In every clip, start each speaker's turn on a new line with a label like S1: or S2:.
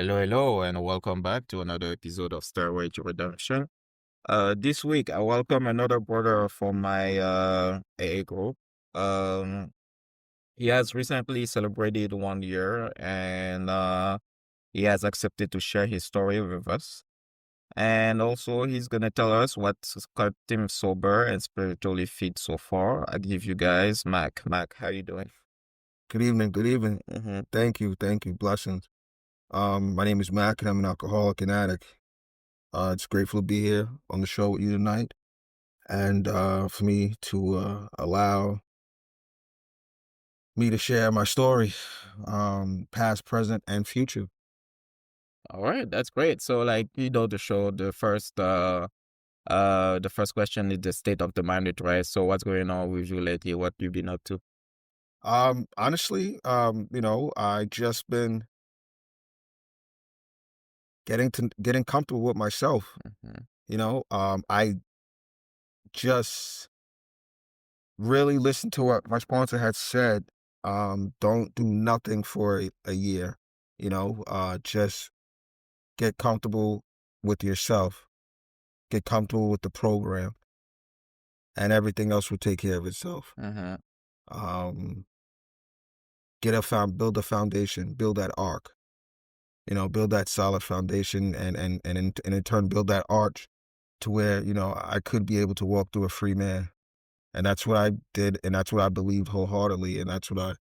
S1: Hello, and welcome back to another episode of Stairway to Redemption. This week I welcome another brother from my AA group. Um, he has recently celebrated 1 year, and he has accepted to share his story with us. And also, he's gonna tell us what's kept him sober and spiritually fit so far. I give you guys Mac. Mac, how you doing?
S2: Good evening. Good evening.
S1: Mm-hmm.
S2: Thank you. Thank you. Blessings. My name is Mac, and I'm an alcoholic and addict. It's grateful to be here on the show with you tonight, and for me to allow me to share my story, past, present, and future.
S1: All right, that's great. So, like, the show, the first question is the state of the mind, right? So what's going on with you lately? What you been up to?
S2: Honestly, I just been getting comfortable with myself.
S1: Mhm.
S2: I just really listened to what my sponsor had said. Don't do nothing for a year. Just get comfortable with yourself, get comfortable with the program, and everything else will take care of itself.
S1: Mhm.
S2: Um, build a foundation, build that arc. Build that solid foundation, and in turn build that arch to where I could be able to walk through a free man. And that's what I did, and that's what I believed wholeheartedly, and that's what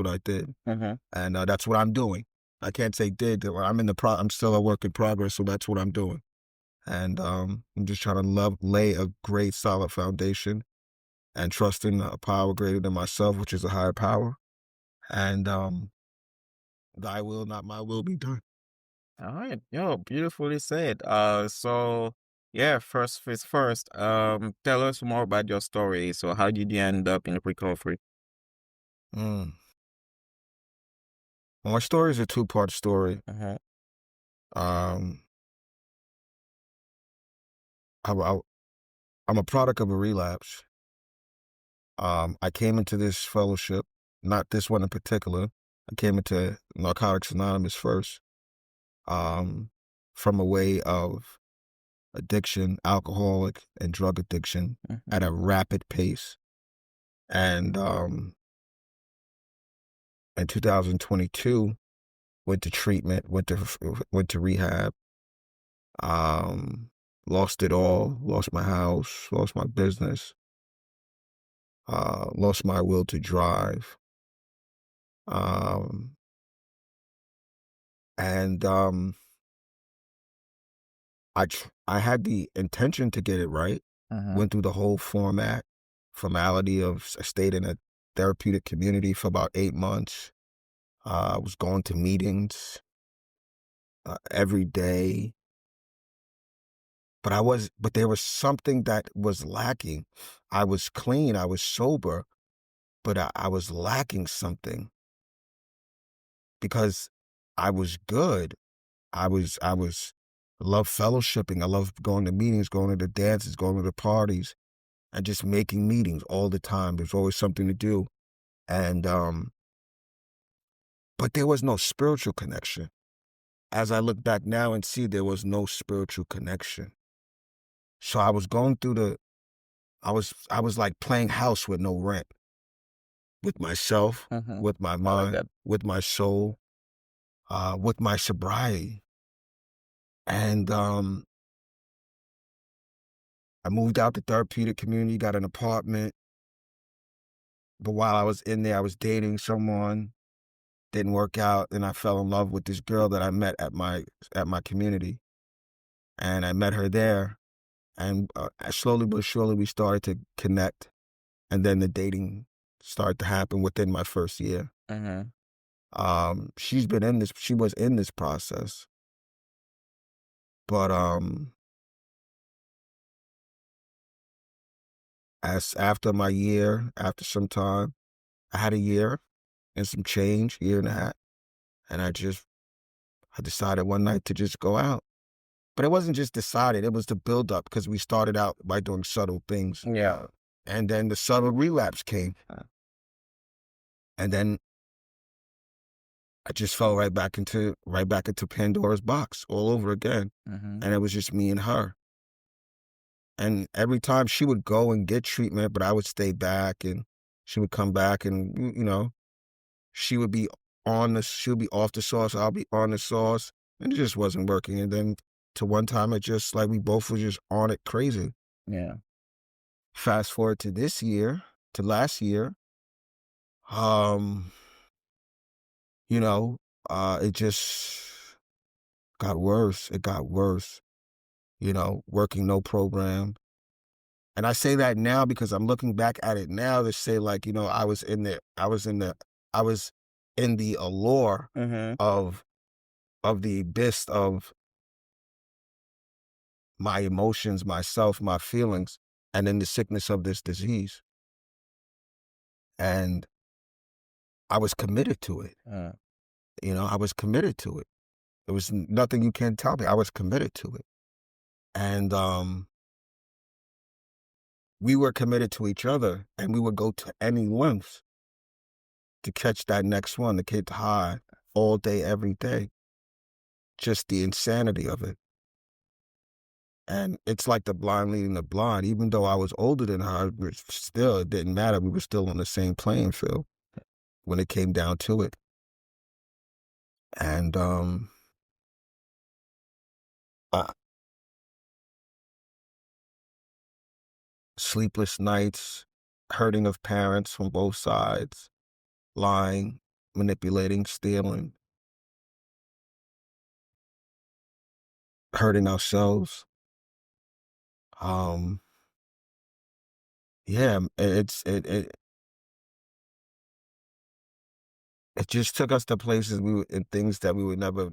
S2: I did.
S1: Mhm.
S2: And that's what I'm doing. I can't say did. I'm still a work in progress, so that's what I'm doing. And I'm just trying to lay a great solid foundation and trust in a power greater than myself, which is a higher power. And thy will, not my will, be done.
S1: All right. Yo, beautifully said. So yeah, first things first. Tell us more about your story. So how did you end up in recovery?
S2: Mm. Well, my story is a two-part story.
S1: Uh-huh.
S2: Um, I, I, I'm a product of a relapse. I came into this fellowship, not this one in particular. I came into Narcotics Anonymous first, um, from a way of addiction, alcoholic and drug addiction
S1: Mhm.
S2: at a rapid pace. And in 2022, went to treatment, went to rehab. Um, Lost it all, lost my house, lost my business, lost my will to drive. Um, and I had the intention to get it right.
S1: Uh-huh.
S2: Went through the whole formality of I stayed in a therapeutic community for about 8 months. I was going to meetings every day, but there was something that was lacking. I was clean, I was sober, but I was lacking something because I was good. I love fellowshipping. I love going to meetings, going to the dances, going to the parties, and just making meetings all the time. There's always something to do. And but there was no spiritual connection. As I look back now and see, there was no spiritual connection. So I was going through I was like playing house with no rent, with myself,
S1: Uh-huh.
S2: with my
S1: I like
S2: mind,
S1: that.
S2: with my soul, with my sobriety. And I moved out the therapeutic community, got an apartment. But while I was in there, I was dating someone, didn't work out, and I fell in love with this girl that I met at my community. And I met her there, and slowly but surely we started to connect, and then the dating started to happen within my first year.
S1: Uh-huh.
S2: She was in this process, but as after my year, after some time, I had a year and some change, year and a half, and I decided one night to just go out. But it wasn't just decided, it was the build up because we started out by doing subtle things.
S1: Yeah.
S2: And then the subtle relapse came. And then I just fell right back into Pandora's box all over again.
S1: Mhm.
S2: And it was just me and her. And every time she would go and get treatment, but I would stay back, and she would come back, and she would be she would be off the sauce, I'll be on the sauce, and it just wasn't working. And then to one time it just like we both were just on it crazy.
S1: Yeah.
S2: Fast forward to last year, um, you know, it just got worse. It got worse, working no program. And I say that now because I'm looking back at it now to say, like, I was in the allure
S1: Mhm.
S2: of the abyss of my emotions, myself, my feelings, and in the sickness of this disease. And I was committed to it.
S1: Uh,
S2: I was committed to it. There was nothing you can tell me. I was committed to it. And we were committed to each other, and we would go to any lengths to catch that next one, to get high all day, every day. Just the insanity of it. And it's like the blind leading the blind. Even though I was older than her, it didn't matter. We were still on the same playing field when it came down to it. And uh, sleepless nights, hurting of parents from both sides, lying, manipulating, stealing, hurting ourselves. Um, yeah, it just took us to places and things that we would never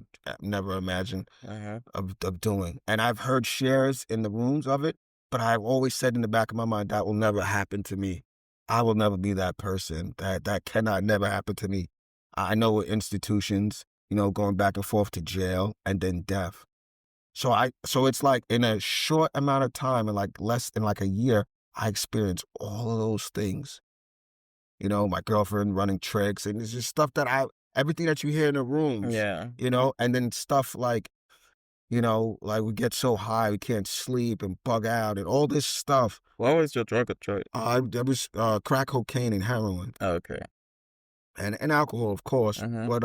S2: imagine
S1: uh-huh.
S2: of doing. And I've heard shares in the rooms of it, but I've always said in the back of my mind, that will never happen to me. I will never be that person. That cannot never happen to me. I know institutions, going back and forth to jail and then death. So it's like in a short amount of time, in like less than like a year, I experienced all of those things. My girlfriend running tricks, and it's just stuff everything that you hear in the rooms,
S1: Yeah.
S2: and then stuff like, like we get so high we can't sleep and bug out and all this stuff.
S1: What was your drug of choice?
S2: There was crack cocaine and heroin
S1: Okay.
S2: and alcohol, of course.
S1: Mhm.
S2: But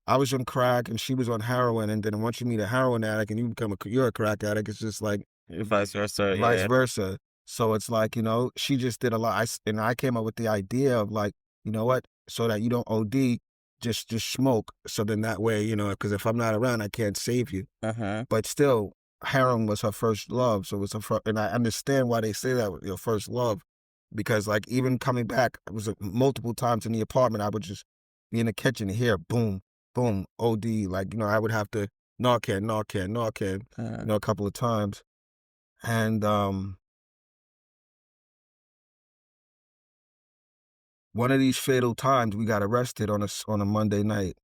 S2: I was on crack and she was on heroin, and then once you meet a heroin addict and you're a crack addict, it's just like
S1: Vice versa,
S2: vice
S1: yeah.
S2: versa. So it's like, she just did a lot. And I came up with the idea of like, you know what, so that you don't OD, just smoke. So then that way, because if I'm not around, I can't save you.
S1: Uh-huh.
S2: But still, heroin was her first love. So it was and I understand why they say that was your first love, because like even coming back, it was multiple times in the apartment. I would just be in the kitchen and hear boom, boom, OD. Like, I would have to Narcan, Narcan, Narcan,
S1: Uh-huh.
S2: a couple of times. And one of these fatal times, we got arrested on a Monday night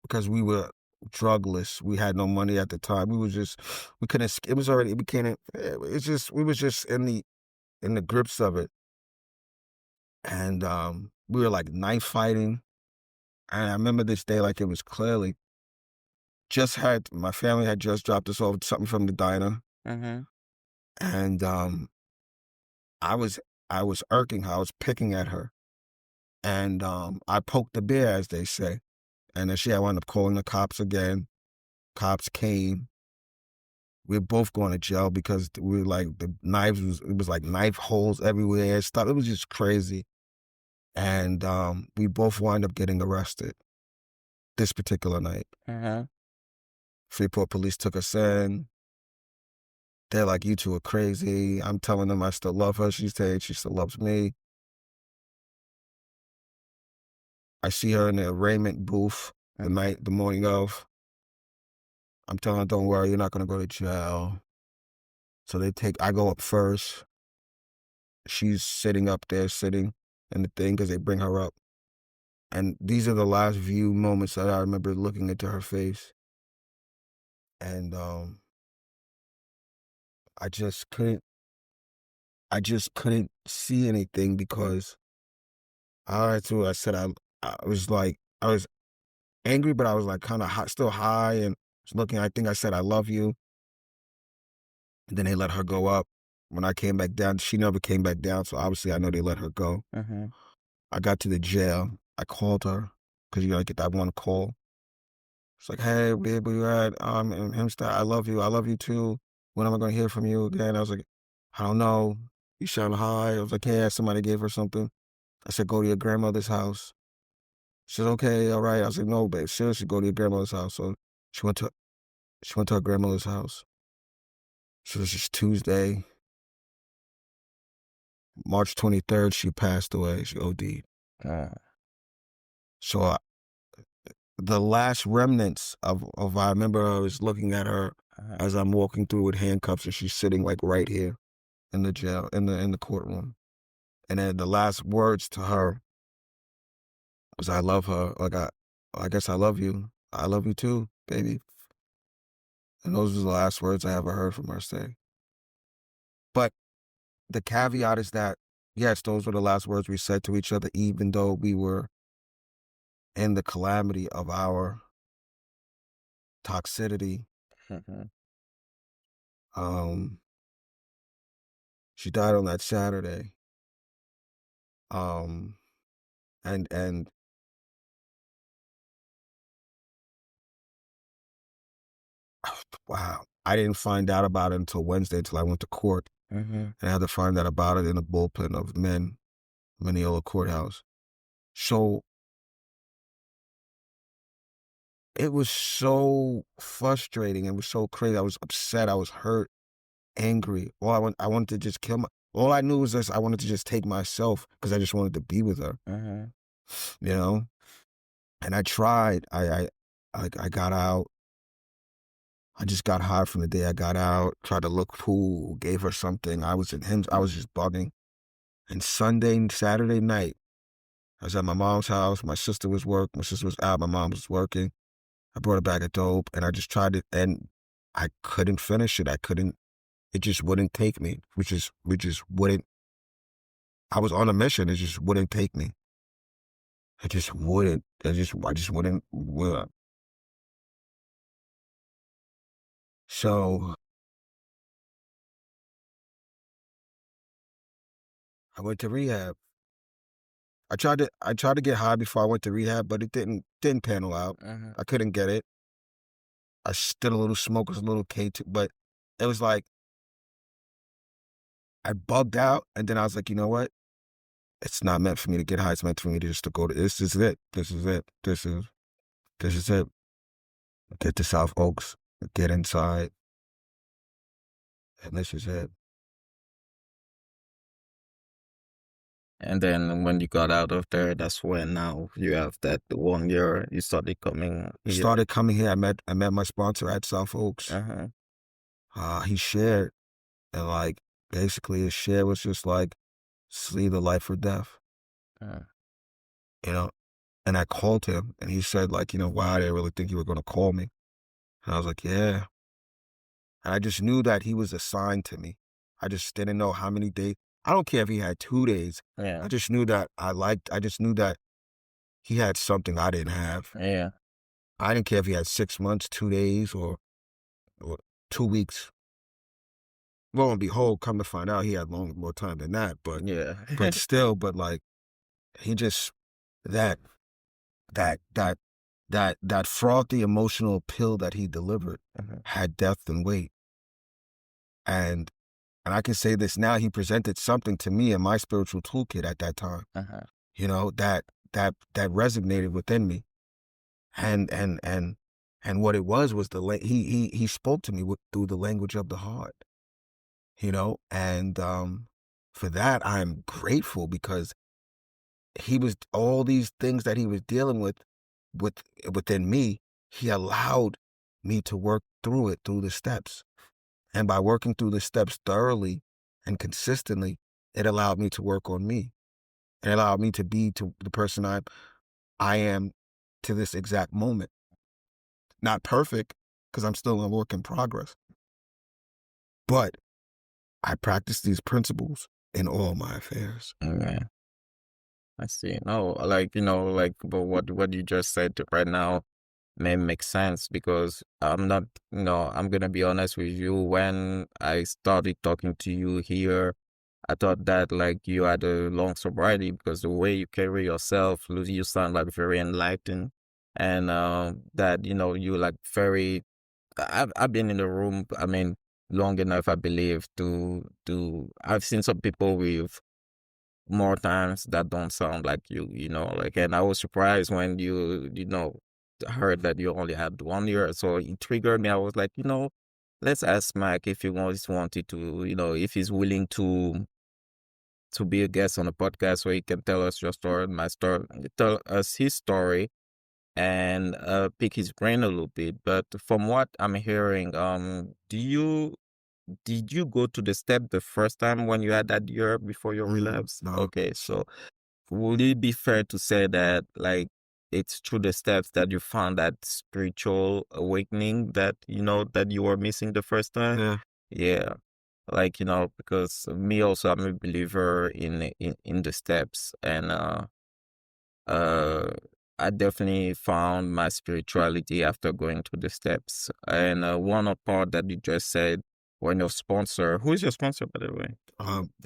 S2: because we were drugless. We had no money at the time. We couldn't. It was already. We can't. It's just we was just in the grips of it, and we were like knife fighting. And I remember this day like it was clearly. My family had just dropped us off something from the diner,
S1: Mhm.
S2: and I was I was irking her. I was picking at her, and I poked the bear, as they say. And then she had wound up calling the cops again. Cops came. We were both going to jail because we were like, it was like knife holes everywhere, stuff. It was just crazy. And we both wind up getting arrested this particular night.
S1: Uh-huh.
S2: Freeport police took us in. They're like, you two are crazy. I'm telling them I still love her. She's saying she still loves me. I see her in the arraignment booth the morning of. I'm telling her, don't worry, you're not going to go to jail. So I go up first. She's sitting up there, sitting in the thing because they bring her up. And these are the last few moments that I remember looking into her face. And I just couldn't, see anything because I said, I was like, angry, but I was like kind of hot, still high, and was looking. I think I said I love you, and then they let her go up. When I came back down, she never came back down, so obviously I know they let her go.
S1: Mhm.
S2: I got to the jail. I called her because you gotta get that one call. It's like, hey, babe, where you at? In Hempstead. I love you too. When am I gonna hear from you again? I was like, I don't know. You sound high. I was like, yeah, somebody gave her something. I said, go to your grandmother's house. She said, okay, all right. I was like, no, babe, seriously, go to your grandmother's house. So she went to she went to her grandmother's house. So this is Tuesday, March 23rd. She passed away. She OD'd.
S1: Uh,
S2: So the last remnants of I remember I was looking at her
S1: uh,
S2: as I'm walking through with handcuffs, and she's sitting like right here in the jail in the courtroom. And then the last words to her was, "I love her." Like I guess I love you. I love you too, baby. And those were the last words I ever heard from her say. But the caveat is that, yes, those were the last words we said to each other, even though we were in the calamity of our toxicity.
S1: mhm.
S2: Um, she died on that Saturday. Um, and wow, I didn't find out about it until Wednesday, until I went to court,
S1: Mhm.
S2: and I had to find out about it in the bullpen of Mineola Courthouse. So it was so frustrating. It was so crazy. I was upset. I was hurt, angry. I wanted to just kill my. All I knew was this: I wanted to just take myself because I just wanted to be with her.
S1: Mhm.
S2: You know. And I tried. I got out. I just got high from the day I got out. Tried to look cool. Gave her something. I was in him. I was just bugging. And Saturday night, I was at my mom's house. My sister was working. My sister was out. My mom was working. I brought a bag of dope, and I just tried it, and I couldn't finish it. I couldn't. It just wouldn't take me. We just wouldn't. I was on a mission. It just wouldn't take me. It just wouldn't. I just wouldn't. So I went to rehab. I tried to get high before I went to rehab, but it didn't panel out.
S1: Mhm.
S2: I couldn't get it. I did a little smoke, was a little K2, but it was like I bugged out, and then I was like, you know what? It's not meant for me to get high. It's meant for me to just to go to. This is it. This is it. This is it. Get to South Oaks. Get inside, and this is it.
S1: And then when you got out of there, that's when now you have that 1 year you started coming here.
S2: Started coming here. I met my sponsor at South Oaks.
S1: Uh-huh.
S2: He shared, and like basically his share was just like, it's either life or death,
S1: Uh,
S2: you know. And I called him, and he said like, you know, wow, I didn't really think you were gonna call me. And I was like, yeah. And I just knew that he was assigned to me. I just didn't know how many days. I don't care if he had 2 days.
S1: yeah.
S2: I just knew that I just knew that he had something I didn't have.
S1: Yeah.
S2: I didn't care if he had 6 months, 2 days, or 2 weeks. Lo and behold, come to find out he had more time than that.
S1: Yeah.
S2: But still, but like he just that that that that frothy emotional pill that he delivered
S1: Uh-huh.
S2: had depth and weight. And I can say this now, he presented something to me in my spiritual toolkit at that time,
S1: Uh-huh.
S2: you know, that resonated within me. And and what it was he spoke to me through the language of the heart, you know, and for that I'm grateful because he was all these things that he was dealing with within me, he allowed me to work through it through the steps. And by working through the steps thoroughly and consistently, it allowed me to work on me. It allowed me to be to the person I am to this exact moment. Not perfect, because I'm still a work in progress. But I practice these principles in all my affairs.
S1: Yeah. I see. No, like, like, but what you just said right now, may make sense because I'm not, I'm gonna be honest with you. When I started talking to you here, I thought that like you had a long sobriety because the way you carry yourself, you sound like very enlightened, and that you like very. I've been in the room. I mean, long enough, I believe, to I've seen some people with more times that don't sound like like, and I was surprised when heard that you only had 1 year. So it triggered me. I was like, let's ask Mike if he wanted to, if he's willing to be a guest on a podcast where he can tell us your story, my story, tell us his story, and pick his brain a little bit. But from what I'm hearing, did you go to the step the first time when you had that year before your relapse?
S2: No.
S1: Okay, so would it be fair to say that like it's through the steps that you found that spiritual awakening that that you were missing the first time?
S2: Yeah.
S1: Yeah. Like, because me also, I'm a believer in the steps, and uh I definitely found my spirituality after going through the steps. And one part that you just said, when your sponsor, who is your sponsor, by the way?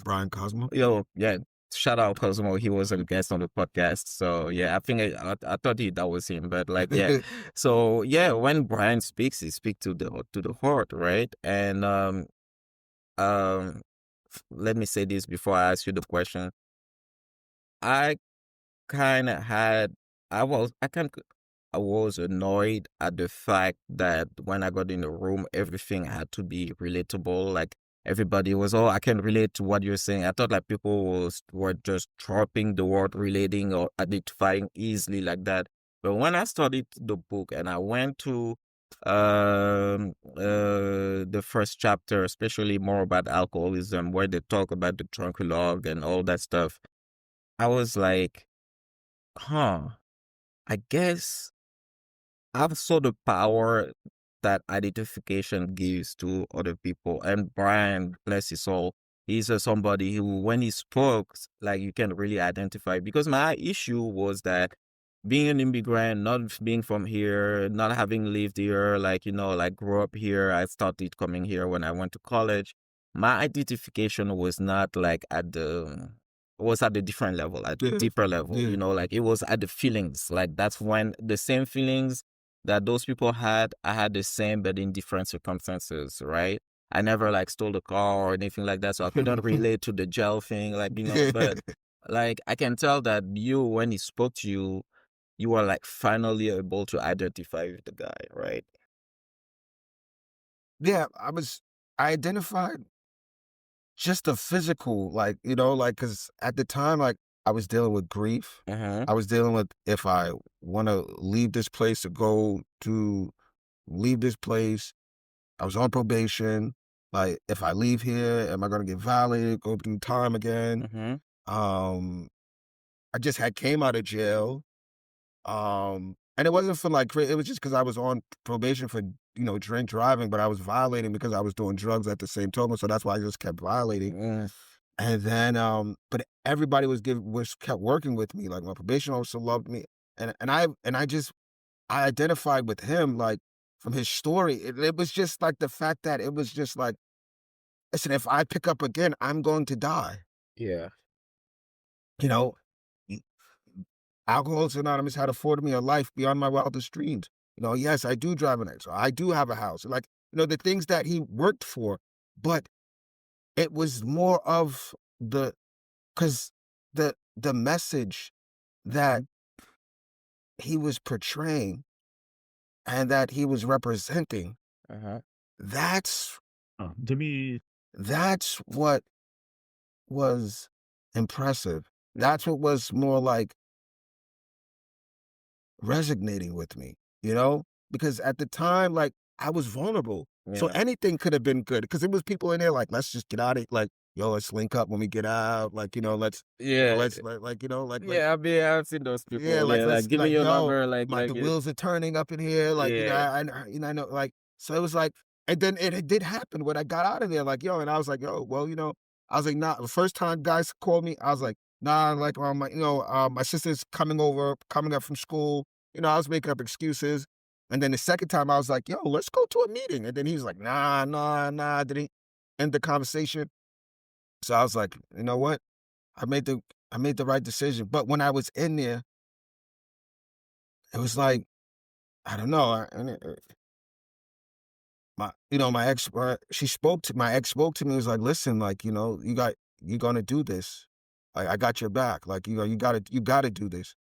S2: Brian Cosmo.
S1: Yo, yeah, shout out Cosmo. He was a guest on the podcast. So yeah, I think I thought that was him, but like yeah. So yeah, when Brian speaks, he speaks to the heart, right? And um, let me say this before I ask you the question. I kind of had, I kind I was annoyed at the fact that when I got in the room, everything had to be relatable. Like everybody was, oh, I can relate to what you're saying. I thought like people were just dropping the word relating or identifying easily like that. But when I studied the book and I went to the first chapter, especially more about alcoholism, where they talk about the drunken log and all that stuff, I was like, huh, I guess I've saw the power that identification gives to other people. And Brian, bless his soul, he's somebody who, when he spoke, like you can really identify. Because my issue was that being an immigrant, not being from here, not having lived here, like, like grew up here, I started coming here when I went to college. My identification was not like was at a different level, at a
S2: Yeah.
S1: deeper level,
S2: Yeah.
S1: like it was at the feelings. Like that's when the same feelings that those people had, I had the same, but in different circumstances, right? I never like stole a car or anything like that, so I couldn't relate to the jail thing, like, but like I can tell that you, when he spoke to you, you were like finally able to identify with the guy, right?
S2: Yeah, I identified just the physical, like, like, cause at the time, like, I was dealing with grief.
S1: Uh-huh.
S2: I was dealing with if I wanna leave this place to go to leave this place. I was on probation. Like, if I leave here, am I gonna get violated, go through time again?
S1: Uh-huh.
S2: Um, I just had came out of jail. And it wasn't for like it was just because I was on probation for drink driving, but I was violating because I was doing drugs at the same time. So that's why I just kept violating.
S1: Mm,
S2: And then, but everybody was kept working with me. Like my probation officer loved me, and I identified with him like from his story. It was just like the fact that it was just like, listen, if I pick up again, I'm going to die.
S1: yeah.
S2: You know, Alcoholics Anonymous had afforded me a life beyond my wildest dreams. Yes, I do drive an X. I do have a house. Like, the things that he worked for, but it was more of because the message that he was portraying and that he was representing,
S1: Uh-huh.
S2: that's
S3: Jimmy.
S2: that's what was impressive. That's what was more like resonating with me, because at the time, like I was vulnerable. So
S1: Yeah.
S2: anything could have been good because it was people in there like, let's just get out of it. Like, yo, let's link up when we get out. Like,
S1: Yeah. Yeah, I've seen those
S2: yeah,
S1: people. Yeah, like
S2: let's
S1: give me your
S2: yo,
S1: number,
S2: the wheels are turning up in here. Like,
S1: yeah.
S2: I know, like, so it was like, and then it did happen when I got out of there. Like, yo, and I was like, yo, well, I was like, nah. The first time guys called me, I was like, nah, like, my sister's coming up from school. I was making up excuses. And then the second time I was like, yo, let's go to a meeting. And then he was like, nah, nah, nah. Did he end the conversation? So I was like, you know what? I made the I made the right decision. But when I was in there, it was like, I don't know. My ex, my ex spoke to me, was like, listen, like, you're gonna do this. I got your back. Like, you gotta do this.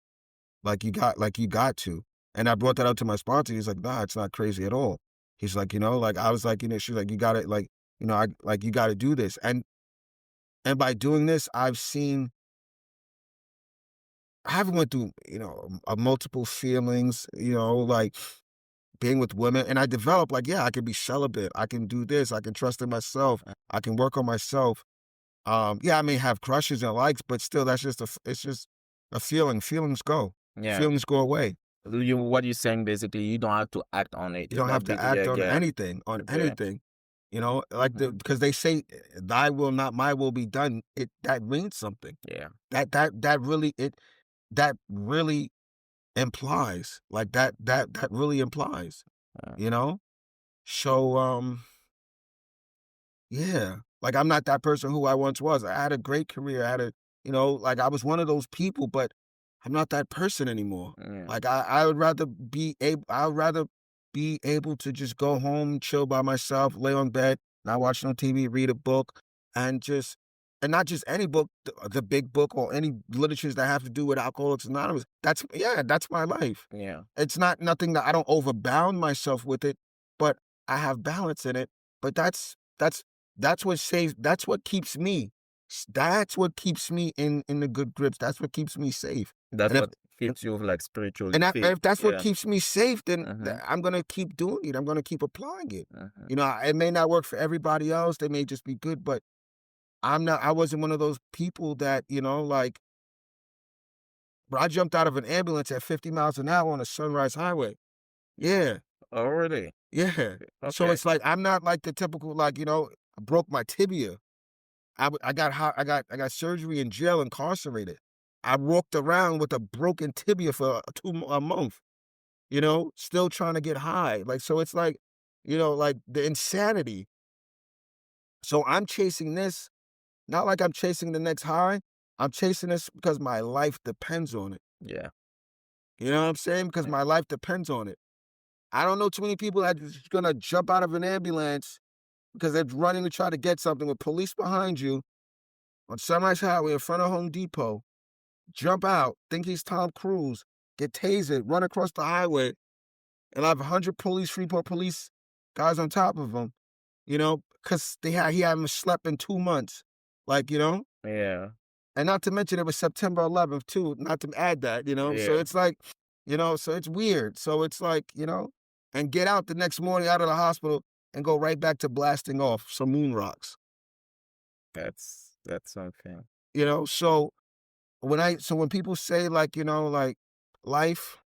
S2: Like you got to. And I brought that up to my sponsor. He's like, nah, it's not crazy at all. He's like, like I was like, she's like, you gotta like, you gotta do this. And by doing this, I haven't went through, multiple feelings, like being with women. And I developed like, yeah, I can be celibate. I can do this. I can trust in myself. I can work on myself. Yeah, I may have crushes and likes, but still it's just a feeling. Feelings go.
S1: Yeah.
S2: Feelings go away.
S1: What you're saying basically, you don't have to act on it.
S2: You don't have to act on
S1: Yeah.
S2: anything,
S1: Yeah.
S2: like
S1: Mhm.
S2: because they say, "Thy will, not my will, be done." That means something.
S1: Yeah.
S2: That really implies, like, that really implies,
S1: Uh,
S2: you know? So, yeah, like, I'm not that person who I once was. I had a great career. Like, I was one of those people, but I'm not that person anymore.
S1: yeah.
S2: Like, I would rather be able to just go home, chill by myself, lay on bed, not watch no TV, read a book, and not just any book, the big book or any literatures that have to do with Alcoholics Anonymous. That's my life.
S1: Yeah.
S2: It's not nothing that I don't overbound myself with it, but I have balance in it. But that's what saves. That's what keeps me. That's what keeps me in the good grips. That's what keeps me safe.
S1: That's
S2: And
S1: what keeps you like spiritually
S2: and
S1: fit.
S2: if that's what
S1: Yeah.
S2: keeps me safe, then
S1: Mm-hmm.
S2: I'm gonna keep doing it. I'm gonna keep applying it.
S1: Mm-hmm.
S2: It may not work for everybody else. They may just be good, but I'm not. I wasn't one of those people that like. But I jumped out of an ambulance at 50 miles an hour on a Sunrise Highway. Yeah,
S1: Oh, really?
S2: yeah. So
S1: Okay.
S2: it's like I'm not like the typical I broke my tibia. I got surgery in jail, incarcerated. I walked around with a broken tibia for a month, still trying to get high. Like, so it's like, like the insanity. So I'm chasing this, not like I'm chasing the next high. I'm chasing this because my life depends on it.
S1: Yeah.
S2: You know what I'm saying? Because my life depends on it. I don't know too many people that just gonna jump out of an ambulance because they're running to try to get something with police behind you on Sunrise Highway in front of Home Depot. Jump out, think he's Tom Cruise, get tasered, run across the highway, and have 100 Freeport police guys on top of him, because he hadn't slept in 2 months. Like,
S1: Yeah.
S2: and not to mention it was September 11th too, not to add that, so
S1: Yeah.
S2: it's like, so it's weird. So it's like, and get out the next morning out of the hospital and go right back to blasting off some moon rocks,
S1: That's something.
S2: so when people say like, like life,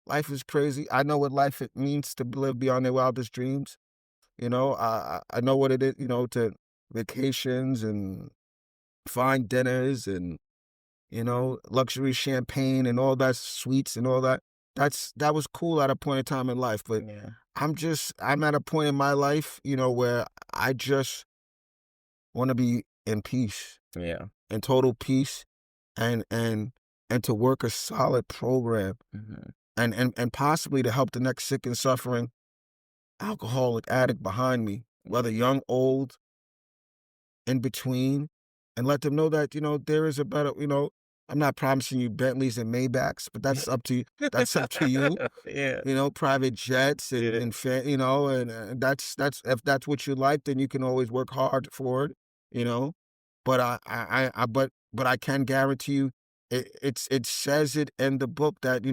S2: life is crazy. I know what life it means to live beyond their wildest dreams. I know what it is, to vacations and fine dinners and, luxury champagne and all that sweets and all that. That was cool at a point in time in life. But
S1: Yeah.
S2: I'm at a point in my life, where I just want to be in peace,
S1: Yeah.
S2: in total peace, and to work a solid program
S1: Mm-hmm.
S2: and possibly to help the next sick and suffering alcoholic addict behind me, whether young, old, in between, and let them know that, there is a better, I'm not promising you Bentleys and Maybachs, but that's up to you. That's up to you.
S1: Yeah.
S2: Private jets
S1: Yeah.
S2: and that's if that's what you like, then you can always work hard for it, you know. But but I can guarantee you, it says it in the book that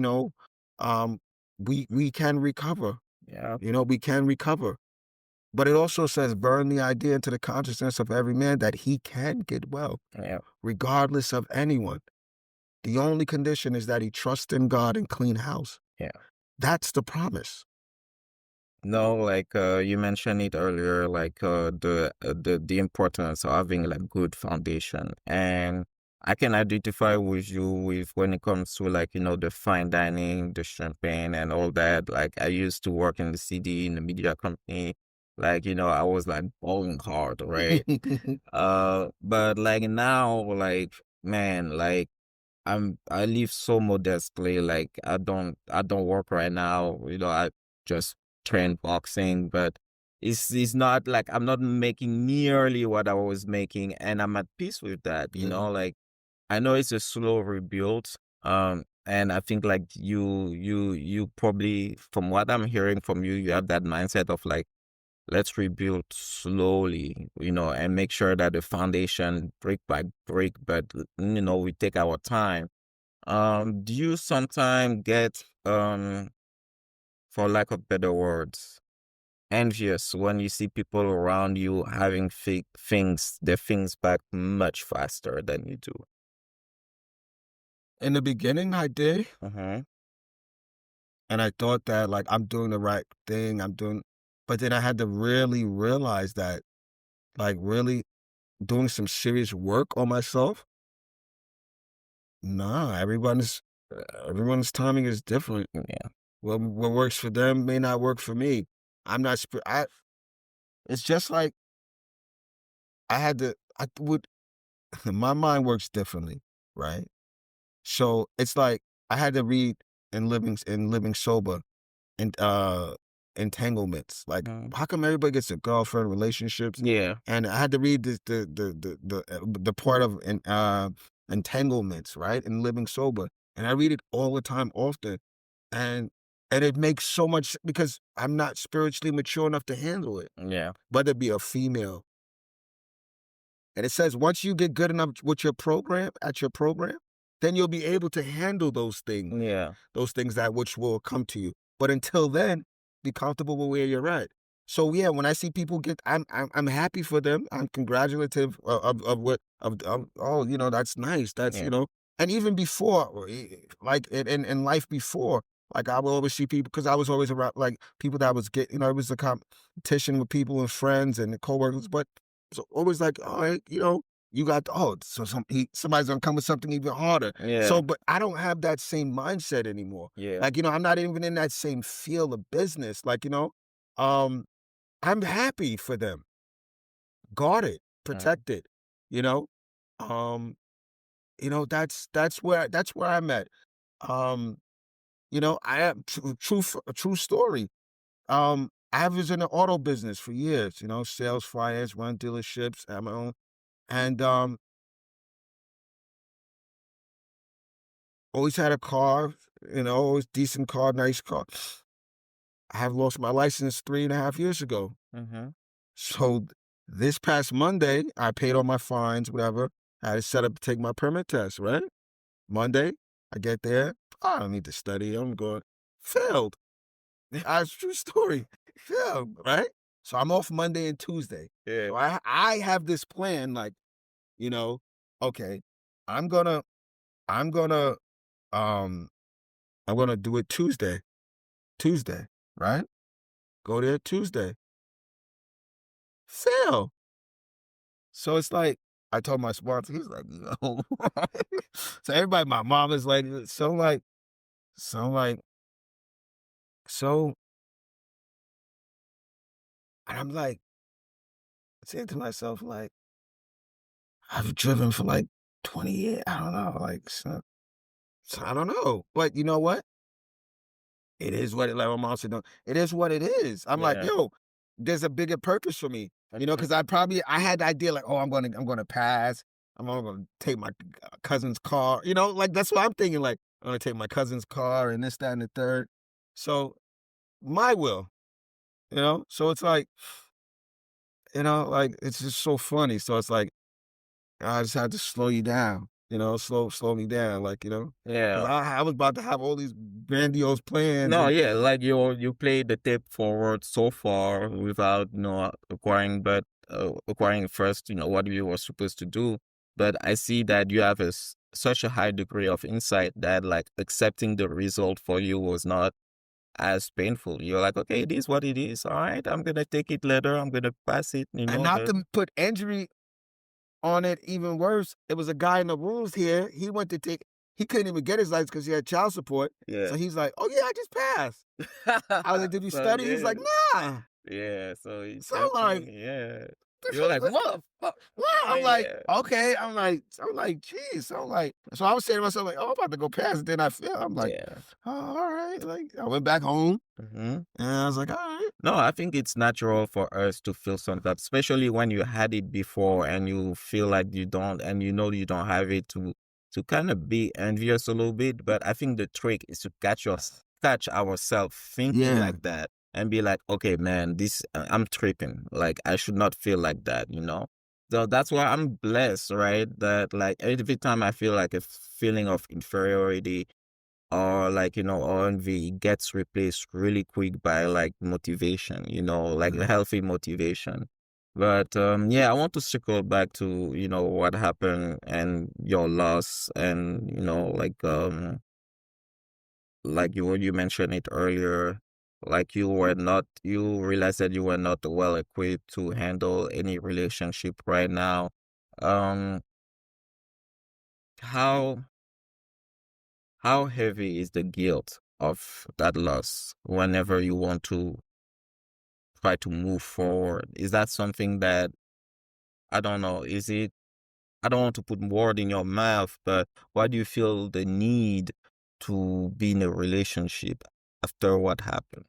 S2: um, we can recover.
S1: Yeah.
S2: We can recover. But it also says, burn the idea into the consciousness of every man that he can get well,
S1: Yeah.
S2: regardless of anyone. The only condition is that he trusts in God and clean house.
S1: Yeah.
S2: That's the promise.
S1: No, like you mentioned it earlier, like the importance of having like good foundation. And I can identify with you with when it comes to like, the fine dining, the champagne and all that. Like I used to work in the CD in the media company. Like, I was like balling hard, right? But like now, like, man, like I live so modestly. Like I don't work right now. I just train boxing, but it's not like I'm not making nearly what I was making, and I'm at peace with that.
S2: Yeah.
S1: Like I know it's a slow rebuild. And I think like you probably, from what I'm hearing from you, you have that mindset of like, let's rebuild slowly, and make sure that the foundation brick by brick, but we take our time. Do you sometimes get, for lack of better words, envious when you see people around you having their things back much faster than you do?
S2: In the beginning, I did,
S1: Mm-hmm.
S2: and I thought that like I'm doing the right thing. But then I had to really realize that like really doing some serious work on myself. Nah, everyone's timing is different.
S1: Yeah.
S2: What works for them may not work for me. I'm not. It's just like I had to. I would. My mind works differently, right? So it's like I had to read in living sober and entanglements. Like,
S1: Mhm.
S2: how come everybody gets a girlfriend, relationships?
S1: Yeah.
S2: And I had to read the part of entanglements, right? And living sober, and I read it all the time, often, and it makes so much because I'm not spiritually mature enough to handle it.
S1: Yeah.
S2: Whether it be a female, and it says once you get good enough with your program, then you'll be able to handle
S1: Yeah.
S2: those things that which will come to you. But until then, be comfortable with where you're at. So yeah, when I see people get, I'm happy for them. I'm congratulative of what of oh, that's nice. That's
S1: Yeah.
S2: and even before, like in life before, like I would always see people because I was always around like people that was it was a competition with people and friends and coworkers, but it's always like, all right, you got so somebody's gonna come with something even harder.
S1: Yeah.
S2: So, but I don't have that same mindset anymore.
S1: Yeah.
S2: Like, I'm not even in that same field of business. Like, um, I'm happy for them, guarded,
S1: Mhm.
S2: protected, you know. Um, that's where I'm at. Um, I have a true story. I was in the auto business for years, sales, finance, run dealerships, have my own, and always had a car, always decent car, nice car. I have lost my license 3.5 years ago.
S1: Mhm.
S2: So this past Monday, I paid all my fines, whatever. I had to set up to take my permit test, right? Monday, I get there. I don't need to study. I'm going, failed. That's a true story. Failed, right? So I'm off Monday and Tuesday.
S1: Yeah.
S2: So I have this plan, like, you know, okay, I'm gonna, I'm gonna, um, I'm gonna do it Tuesday, right? Go there Tuesday. Fail. So it's like, I told my sponsor, he's like, no. So everybody, my mom is like, so I'm like, so, and I'm like, saying to myself, like, I've driven for like 20 years. I don't know. Like, so I don't know. But you know what? It is what it, like my mom said, no, it is what it is. I'm like,
S1: Yeah.
S2: yo, there's a bigger purpose for me,
S1: Mhm.
S2: because I had the idea like, oh, I'm gonna pass. I'm gonna take my cousin's car, like that's what I'm thinking. Like, I'm gonna take my cousin's car and this, that, and the third. So my will, So it's like, like it's just so funny. So it's like I just had to slow you down, slow me down, like, because
S1: Yeah.
S2: I was about to have all these grandiose plans
S1: No,
S2: and
S1: yeah, like you played the tape forward so far without, acquiring first, what you were supposed to do. But I see that you have such a high degree of insight that like accepting the result for you was not as painful. You're like, okay, it is what it is. All right, I'm gonna take it later. I'm gonna pass it.
S2: and not
S1: But
S2: to put injury on it even worse, it was a guy in the rooms here. He couldn't even get his license because he had child support. So
S1: Yeah.
S2: he's like, "Oh yeah, I just passed." I was like, "Did you
S1: So
S2: study?" He's
S1: yeah,
S2: like, "Nah."
S1: yeah. So he
S2: So I'm like,
S1: definitely, yeah.
S2: "The
S1: You're like,
S2: fuck?"
S1: motherfucker.
S2: Yeah, I'm like,
S1: Yeah,
S2: okay. I'm like, geez. I'm like, so I was saying to myself, like, oh, I'm about to go past it. Then I'm like,
S1: yeah.
S2: oh, all right. Like, I went back home
S1: Hmm.
S2: and I was like, all right.
S1: No, I think it's natural for us to feel something, especially when you had it before and you feel like you don't, and you know you don't have it, to kind of be envious a little bit. But I think the trick is to catch ourselves thinking
S2: Yeah,
S1: like that and be like, okay, man, this I'm tripping. Like I should not feel like that, you know. So that's why I'm blessed, right? That like every time I feel like a feeling of inferiority or like ONV gets replaced really quick by like motivation, like a
S2: mhm.
S1: healthy motivation. But yeah, I want to circle back to what happened and your loss, and like you mentioned it earlier, like you realized that you were not well equipped to handle any relationship right now. um how How heavy is the guilt of that loss whenever you want to try to move forward? Is that something that, I don't know, I don't want to put word in your mouth, but why do you feel the need to be in a relationship after what happened?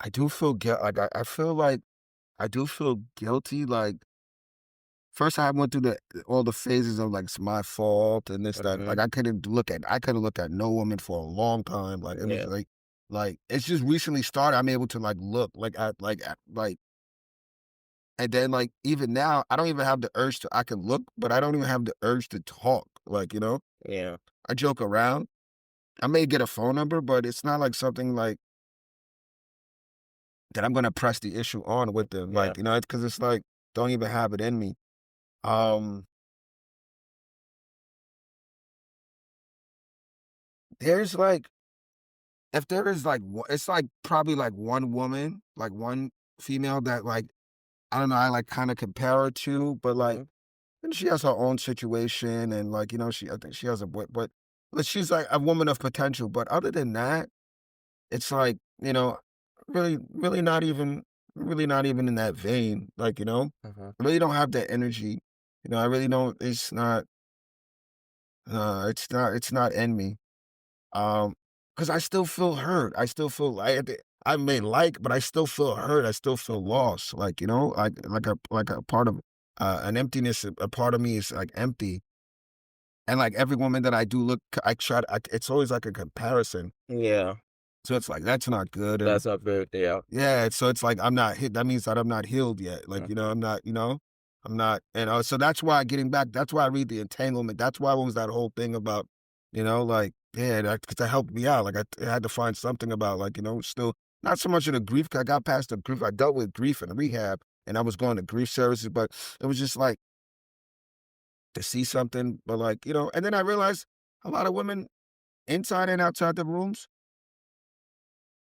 S2: I do feel guilt. Like, I feel like I do feel guilty. Like, first I went through all the phases of like, it's my fault and this, that.
S1: Mm-hmm.
S2: Like, I couldn't look at no woman for a long time. Like, it was
S1: Yeah,
S2: like, it's just recently started. I'm able to like look like, and then, like, even now, I don't even have the urge to I can look, but I don't even have the urge to talk, like,
S1: yeah,
S2: I joke around. I may get a phone number, but it's not like something, like, that I'm gonna press the issue on with them,
S1: yeah,
S2: like, because it's like, don't even have it in me. Um, there's, like if there is, like, it's, like, probably, like, one woman, like, one female that, like, I don't know, I, like, kinda compare her to, but, like,
S1: mm-hmm.
S2: and she has her own situation and, like, I think she has a boy, but she's, like, a woman of potential, but other than that, it's, like, really really not even in that vein, like,
S1: Uh-huh.
S2: I really don't have that energy, I really don't it's not in me, because I still feel hurt, I still feel I may like, but I still feel hurt, I still feel lost, like, like a part of, an emptiness, a part of me is, like, empty. And, like, every woman that I do look I try to it's always like a comparison.
S1: Yeah,
S2: So it's like, that's not good, and
S1: that's not very, yeah.
S2: yeah, so it's like I'm not hit that means that I'm not healed yet. Like,
S1: Mhm.
S2: I'm not and, so that's why getting back that's why I read the entanglement. That's why what was that whole thing about, like, yeah, that helped me out. Like, I had to find something about, like, still not so much of the grief 'cause I got past the grief. I dealt with grief in rehab, and I was going to grief services, but it was just like to see something, but, like, and then I realized a lot of women inside and outside the rooms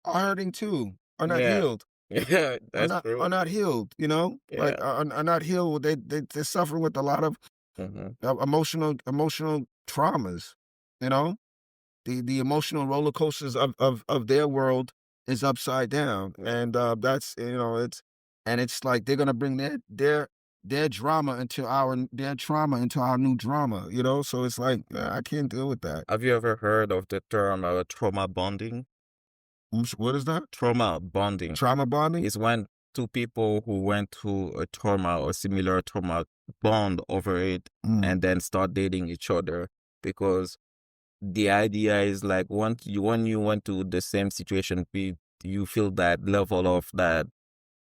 S2: are hurting too, are not
S1: Yeah,
S2: healed,
S1: yeah, that's
S2: are
S1: true.
S2: not healed, like,
S1: Yeah.
S2: are not healed. They're suffering with a lot of
S1: Mm-hmm.
S2: emotional traumas, you know? The emotional roller coasters of their world is upside down,
S1: Yeah.
S2: and, that's it's like they're gonna bring their drama into their trauma into our new drama, So it's like, I can't deal with that.
S1: Have you ever heard of the term trauma bonding?
S2: What is that?
S1: Trauma bonding
S2: Trauma bonding?
S1: is when two people who went through a trauma or similar trauma bond over it
S2: Mm,
S1: and then start dating each other, because the idea is like when you went to the same situation, you feel that level of that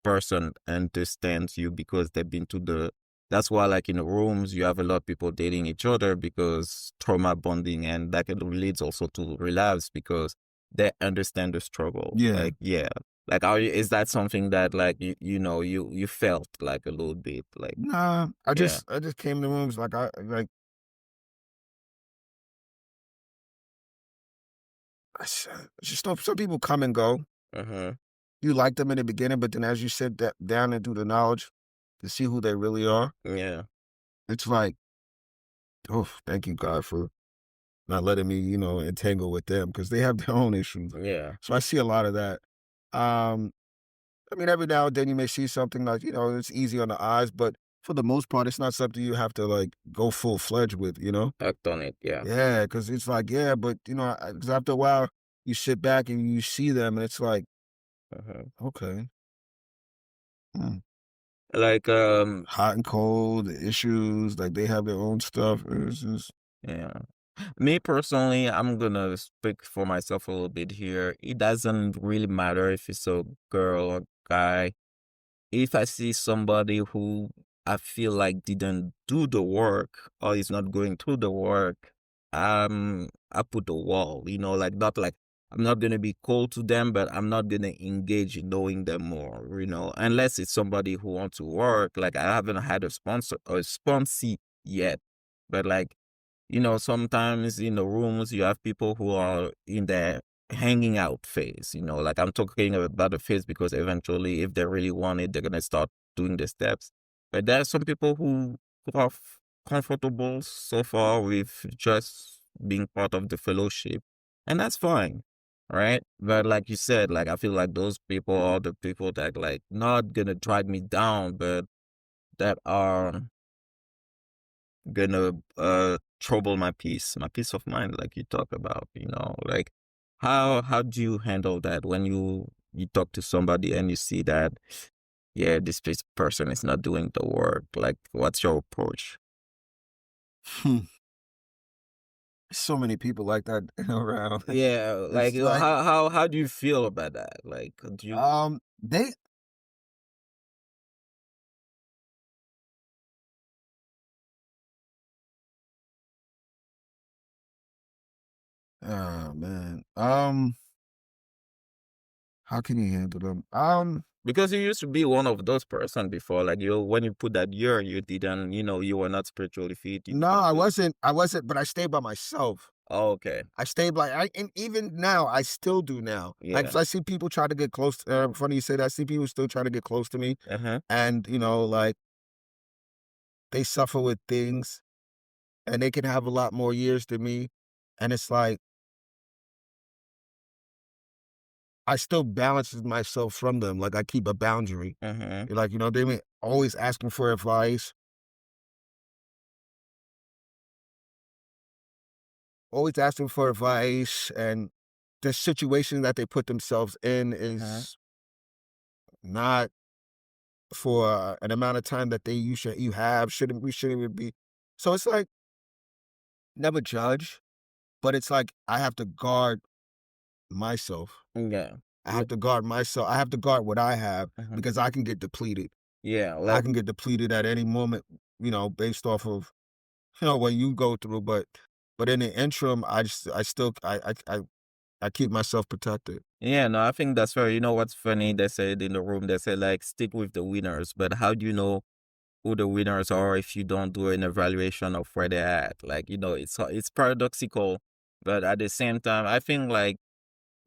S1: person understands you because they've been to the that's why like in rooms you have a lot of people dating each other because trauma bonding, and that can leads also to relapse because they understand the struggle,
S2: yeah.
S1: like yeah, like is that something that like you felt like a little bit like
S2: Nah, I
S1: yeah.
S2: just I just came to rooms like I just know some people come and go.
S1: Uh-huh.
S2: you like them in the beginning, but then as you sit down and do the knowledge to see who they really are,
S1: Yeah.
S2: it's like, oh, thank you God for not letting me, entangle with them because they have their own issues.
S1: Yeah.
S2: So I see a lot of that. Um, I mean, every now and then you may see something like, it's easy on the eyes, but for the most part, it's not something you have to like go full fledged with.
S1: Act on it. Yeah.
S2: Yeah, because it's like, yeah, but 'cause after a while, you sit back and you see them, and it's like,
S1: Uh-huh.
S2: okay, hmm,
S1: Like,
S2: hot and cold, the issues, like they have their own stuff. It's just,
S1: yeah. Me personally, I'm gonna speak for myself a little bit here. It doesn't really matter if it's a girl or guy. If I see somebody who I feel like didn't do the work or is not going through the work, I put a wall, like not like I'm not gonna be cold to them, but I'm not gonna engage in knowing them more, unless it's somebody who wants to work. Like I haven't had a sponsee yet, but like sometimes in the rooms you have people who are in their hanging out phase, like I'm talking about the phase because eventually if they really want it, they're gonna start doing the steps. But there are some people who are comfortable so far with just being part of the fellowship, and that's fine. Right. But like you said, like I feel like those people are the people that like not gonna drag me down, but that are gonna trouble my peace of mind, like you talk about, like how do you handle that when you talk to somebody and you see that, yeah, this person is not doing the work? Like, what's your approach?
S2: hmm, so many people like that around.
S1: Yeah, like
S2: It's like,
S1: how do you feel about that? Like, do you
S2: they, oh man, how can you handle them?
S1: because you used to be one of those person before, like you when you put that year you didn't, you were not spiritually fit, you
S2: No,
S1: didn't do.
S2: I wasn't, but I stayed by myself.
S1: Oh, okay.
S2: I stayed by, and even now, I still do now. Like,
S1: Yeah.
S2: if I see people try to get close, funny you say that, I see people still trying to get close to me,
S1: Uh-huh.
S2: and, like, they suffer with things, and they can have a lot more years than me, and it's like, I still balance myself from them, like, I keep a boundary.
S1: Uh-huh.
S2: Like, they may always asking for advice, always asking for advice, and the situation that they put themselves in
S1: Uh-huh.
S2: is not for an amount of time that you have shouldn't we shouldn't even be. So it's like never judge, but it's like I have to guard myself.
S1: Yeah.
S2: I have to guard myself. I have to guard what I have
S1: Uh-huh.
S2: because I can get depleted.
S1: Yeah,
S2: I
S1: like
S2: can get depleted at any moment, based off of what you go through. But in the interim, I still I keep myself protected.
S1: yeah, no, I think that's fair. You know what's funny? They said in the room, they said like stick with the winners, but how do you know who the winners are if you don't do an evaluation of where they're at? Like, it's paradoxical, but at the same time, I think like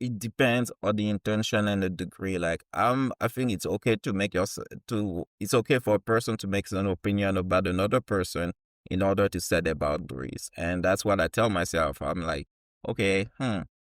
S1: it depends on the intention and the degree. Like, I think it's okay to it's okay for a person to make an opinion about another person in order to set their boundaries. And that's what I tell myself. I'm like, okay,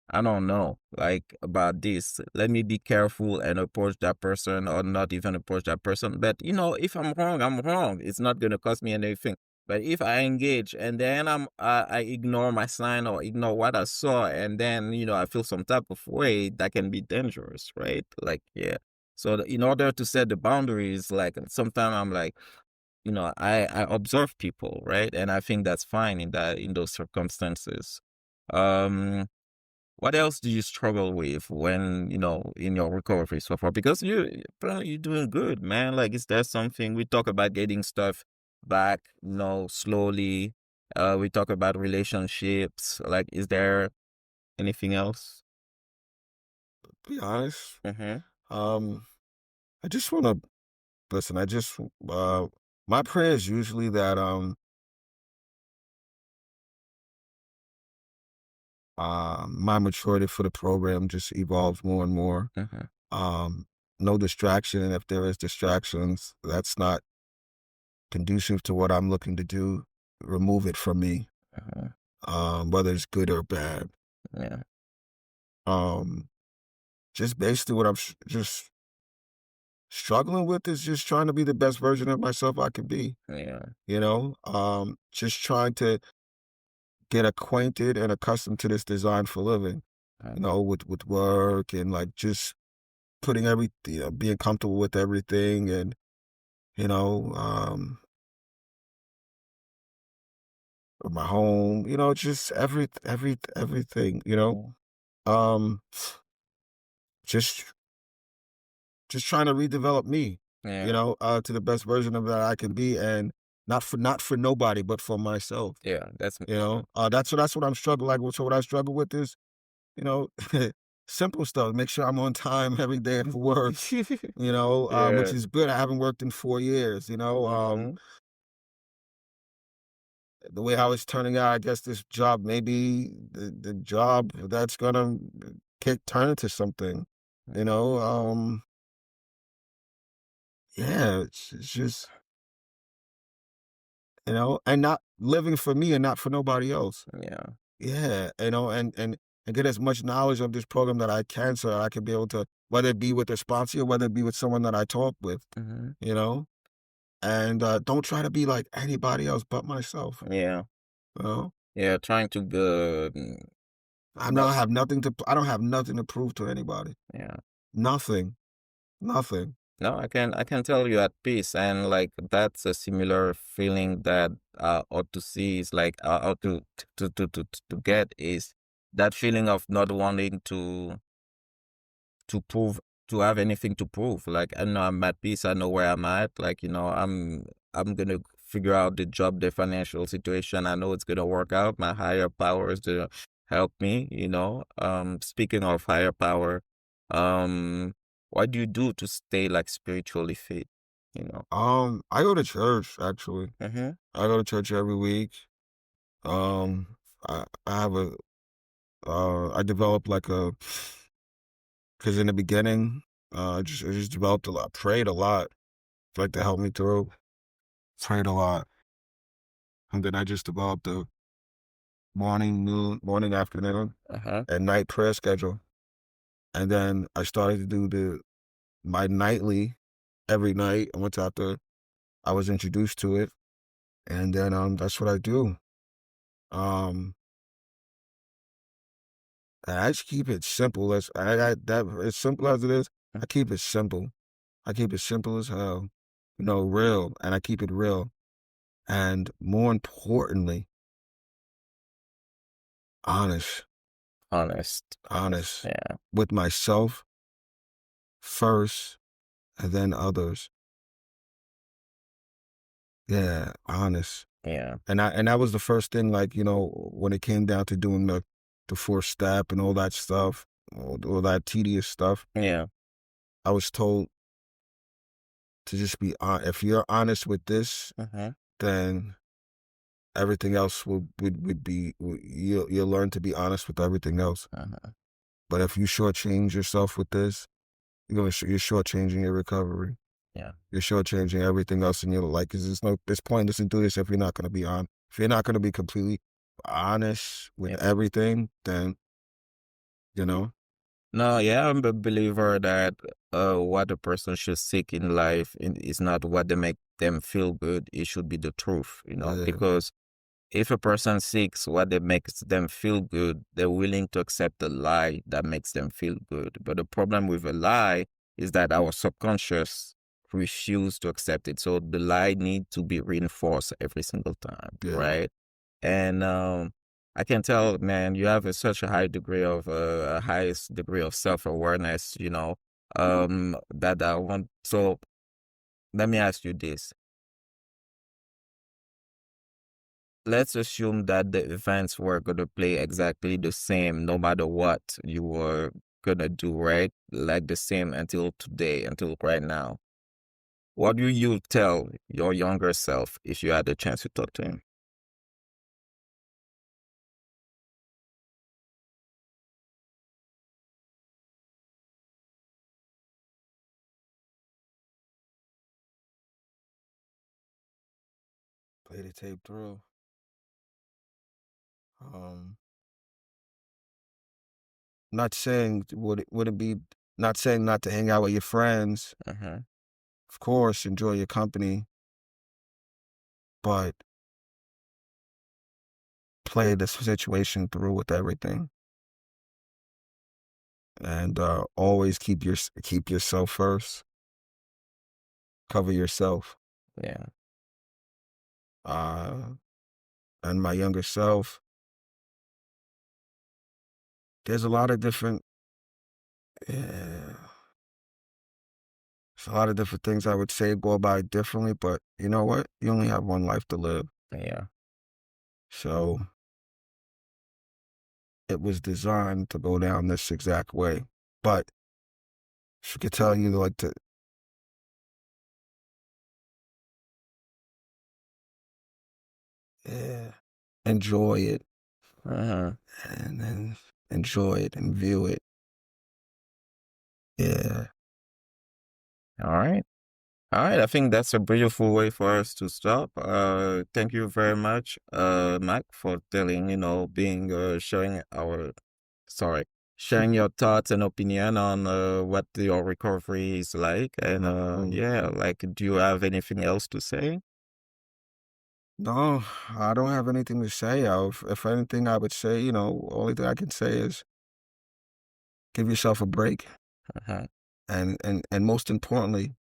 S1: I don't know, like about this. Let me be careful and approach that person or not even approach that person. But if I'm wrong, I'm wrong. It's not gonna cost me anything. But if I engage and then I ignore my sign or ignore what I saw, and then I feel some type of way, that can be dangerous, right? Like, yeah. So in order to set the boundaries, like sometimes I'm like, I observe people, right? And I think that's fine in those circumstances. Um, what else do you struggle with when, in your recovery so far? Because apparently you're doing good, man. Like, is there something we talk about getting stuff back, slowly? We talk about relationships. Like, is there anything else?
S2: To be honest,
S1: Mm-hmm.
S2: um, I just want to listen. My prayer is usually that my maturity for the program just evolves more and more. Um, no distraction, and if there is distractions, that's not conducive to what I'm looking to do. Remove it from me,
S1: Uh-huh.
S2: whether it's good or bad.
S1: Yeah.
S2: Um, just basically what I'm just struggling with is just trying to be the best version of myself I can be.
S1: Yeah.
S2: Just trying to get acquainted and accustomed to this design for living.
S1: Uh,
S2: With work and like just putting being comfortable with everything and you know, my home, just everything, um, just trying to redevelop me,
S1: yeah.
S2: to the best version of that I can be, and not for nobody, but for myself.
S1: Yeah. That's
S2: That's what I'm struggling like. So what I struggle with is, you know, simple stuff. Make sure I'm on time every day for work. Which
S1: yeah.
S2: is good. I haven't worked in 4 years.
S1: Mhm.
S2: The way how it's turning out, I guess this job maybe the job that's gonna turn into something. You know, yeah, it's just and not living for me and not for nobody else.
S1: Yeah.
S2: Yeah, and get as much knowledge of this program that I can, so I can be able to, whether it be with a sponsor or whether it be with someone that I talk with.
S1: Mhm.
S2: You know, and don't try to be like anybody else but myself.
S1: Yeah.
S2: You know,
S1: Yeah. Trying to go.
S2: I have nothing to. I don't have nothing to prove to anybody.
S1: Yeah.
S2: Nothing. Nothing.
S1: No, I can tell you at peace, and like that's a similar feeling that ought to see is like ought to get is that feeling of not wanting to prove to have anything to prove. Like I know I'm at peace, I know where I'm at. Like, I'm gonna figure out the job, the financial situation. I know it's gonna work out. My higher power is gonna help me. Speaking of higher power, um, what do you do to stay like spiritually fit? You know?
S2: I go to church actually.
S1: Mm-hmm.
S2: I go to church every week. Um, I have I developed like because in the beginning, I just developed a lot, prayed a lot, like to help me through. Prayed a lot, and then I just developed a morning, afternoon,
S1: Uh-huh.
S2: and night prayer schedule. And then I started to do my nightly every night. I went out there. I was introduced to it, and then that's what I do. Um, and I just keep it simple. As as simple as it is, I keep it simple. I keep it simple as hell, real, and I keep it real. And more importantly, honest,
S1: Honest. Honest.
S2: honest
S1: Yeah.
S2: with myself first, and then others. Yeah, honest.
S1: Yeah.
S2: And that was the first thing, like, when it came down to doing the fourth step and all that stuff, all that tedious stuff,
S1: Yeah.
S2: I was told to just be on. If you're honest with this,
S1: Uh-huh.
S2: then everything else would be you'll learn to be honest with everything else.
S1: Uh-huh.
S2: But if you shortchange yourself with this, you're shortchanging your recovery.
S1: Yeah.
S2: You're shortchanging everything else in your life. Because there's pointless in doing this if you're not going to be on. If you're not going to be completely honest with
S1: Yep.
S2: everything, then you know,
S1: No, yeah, I'm a believer that what a person should seek in life is not what they make them feel good. It should be the truth,
S2: yeah,
S1: because if a person seeks what that makes them feel good, they're willing to accept a lie that makes them feel good. But the problem with a lie is that our subconscious refuse to accept it. So the lie need to be reinforced every single time,
S2: yeah.
S1: right? And I can tell, man, you have such a high degree of a highest degree of self-awareness, that I want. So let me ask you this. Let's assume that the events were going to play exactly the same no matter what you were going to do, right? Like the same until today, until right now. What do you tell your younger self if you had a chance to talk to him?
S2: play the tape through. Um, not saying would it be not saying not to hang out with your friends.
S1: Uh-huh.
S2: Of course, enjoy your company, but play the situation through with everything, and always keep yourself first. Cover yourself.
S1: Yeah.
S2: Uh, and my younger self, there's a lot of different, yeah, there's a lot of different things I would say go about it differently, but you know what? You only have one life to live.
S1: Yeah.
S2: So it was designed to go down this exact way. But she could tell you like to, yeah, enjoy it
S1: Uh-huh.
S2: and then enjoy it and view it. Yeah.
S1: All right. All right, I think that's a beautiful way for us to stop. Thank you very much, Mac, for telling, sharing sharing your thoughts and opinion on what your recovery is like. And yeah, like, do you have anything else to say?
S2: No, I don't have anything to say. If anything, I would say, only thing I can say is give yourself a break,
S1: Uh-huh.
S2: and most importantly,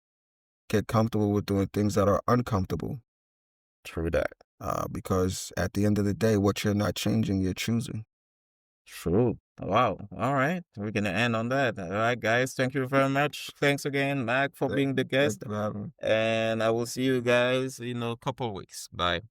S2: get comfortable with doing things that are uncomfortable.
S1: True that.
S2: Because at the end of the day, what you're not changing, you're choosing.
S1: True. Wow. All right. We're gonna end on that. All right, guys. Thank you very much. Thanks again, Mac, for
S2: Thank
S1: being the
S2: thank
S1: guest.
S2: you for having me.
S1: And I will see you guys in a couple weeks. Bye.